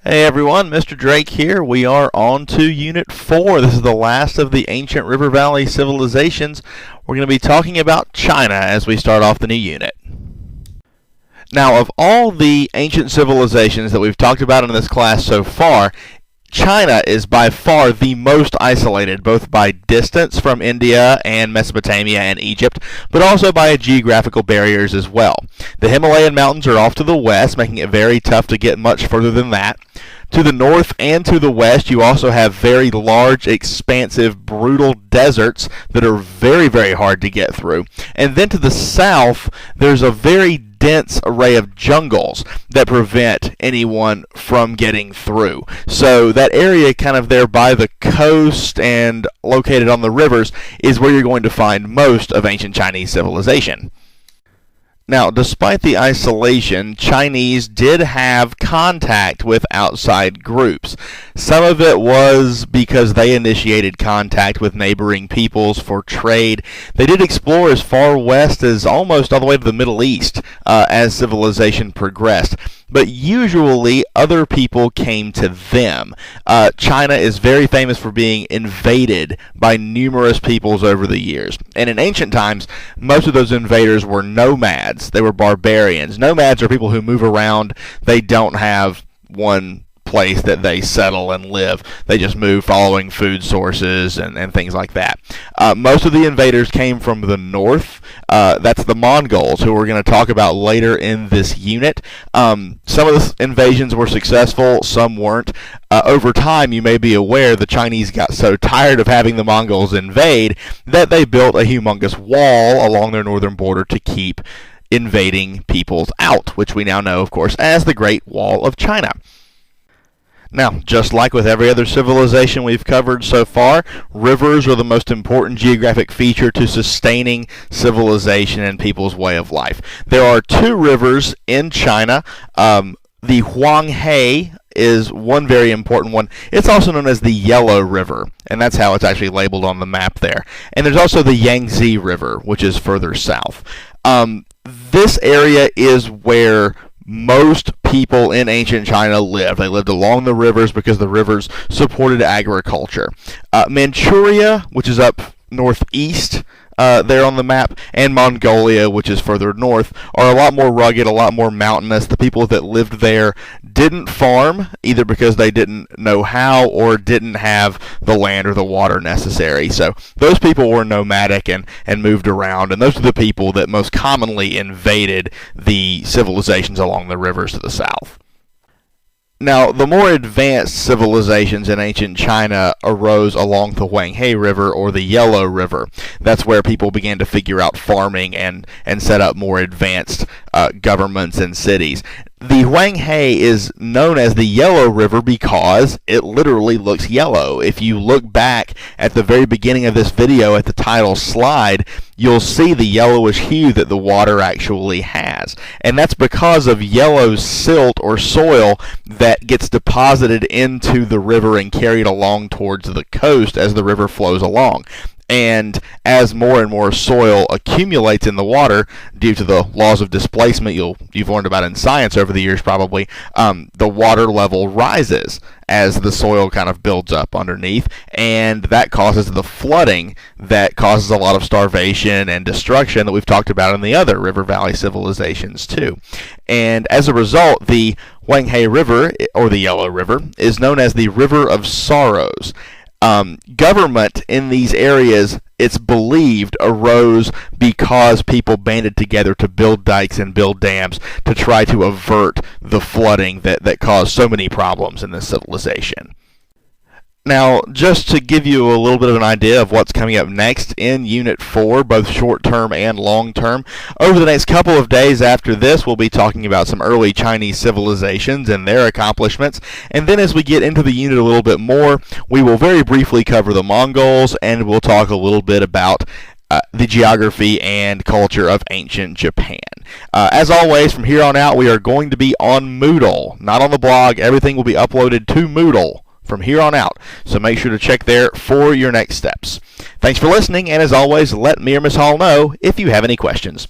Hey everyone, Mr. Drake here. We are on to Unit 4. This is the last of the ancient river valley civilizations. We're going to be talking about China as we start off the new unit. Now, of all the ancient civilizations that we've talked about in this class so far, China is by far the most isolated, both by distance from India and Mesopotamia and Egypt, but also by geographical barriers as well. The Himalayan mountains are off to the west, making it very tough to get much further than that. To the north and to the west, you also have very large, expansive, brutal deserts that are very, very hard to get through. And then to the south, there's a very dense array of jungles that prevent anyone from getting through. So that area kind of there by the coast and located on the rivers is where you're going to find most of ancient Chinese civilization. Now, despite the isolation, Chinese did have contact with outside groups. Some of it was because they initiated contact with neighboring peoples for trade. They did explore as far west as almost all the way to the Middle East as civilization progressed. But usually other people came to them. China is very famous for being invaded by numerous peoples over the years. And in ancient times, most of those invaders were nomads. They were barbarians. Nomads are people who move around. They don't have one place that they settle and live. They just move following food sources and things like that. Most of the invaders came from the north. That's the Mongols, who we're going to talk about later in this unit. Some of the invasions were successful, some weren't. Over time, you may be aware, the Chinese got so tired of having the Mongols invade that they built a humongous wall along their northern border to keep invading peoples out, which we now know, of course, as the Great Wall of China. Now, just like with every other civilization we've covered so far, rivers are the most important geographic feature to sustaining civilization and people's way of life. There are two rivers in China. The Huanghe is one very important one. It's also known as the Yellow River, and that's how it's actually labeled on the map there. And there's also the Yangtze River, which is further south. This area is where most people in ancient China lived. They lived along the rivers because the rivers supported agriculture. Manchuria, which is up northeast there on the map, and Mongolia, which is further north, are a lot more rugged, a lot more mountainous. The people that lived there didn't farm, either because they didn't know how or didn't have the land or the water necessary. So those people were nomadic and moved around, and those are the people that most commonly invaded the civilizations along the rivers to the south. Now, the more advanced civilizations in ancient China arose along the Huanghe River or the Yellow River. That's where people began to figure out farming and set up more advanced governments and cities. The Huanghe is known as the Yellow River because it literally looks yellow. If you look back at the very beginning of this video at the title slide, you'll see the yellowish hue that the water actually has. And that's because of yellow silt or soil that gets deposited into the river and carried along towards the coast as the river flows along. And as more and more soil accumulates in the water due to the laws of displacement you've learned about in science over the years probably, the water level rises as the soil kind of builds up underneath, and that causes the flooding that causes a lot of starvation and destruction that we've talked about in the other river valley civilizations too. And as a result, the Huanghe River, or the Yellow River, is known as the River of Sorrows. Government in these areas, it's believed, arose because people banded together to build dikes and build dams to try to avert the flooding that caused so many problems in this civilization. Now, just to give you a little bit of an idea of what's coming up next in Unit 4, both short-term and long-term, over the next couple of days after this, we'll be talking about some early Chinese civilizations and their accomplishments. And then as we get into the unit a little bit more, we will very briefly cover the Mongols, and we'll talk a little bit about the geography and culture of ancient Japan. As always, from here on out, we are going to be on Moodle, not on the blog. Everything will be uploaded to Moodle from here on out, so make sure to check there for your next steps. Thanks for listening, and as always, let me or Miss Hall know if you have any questions.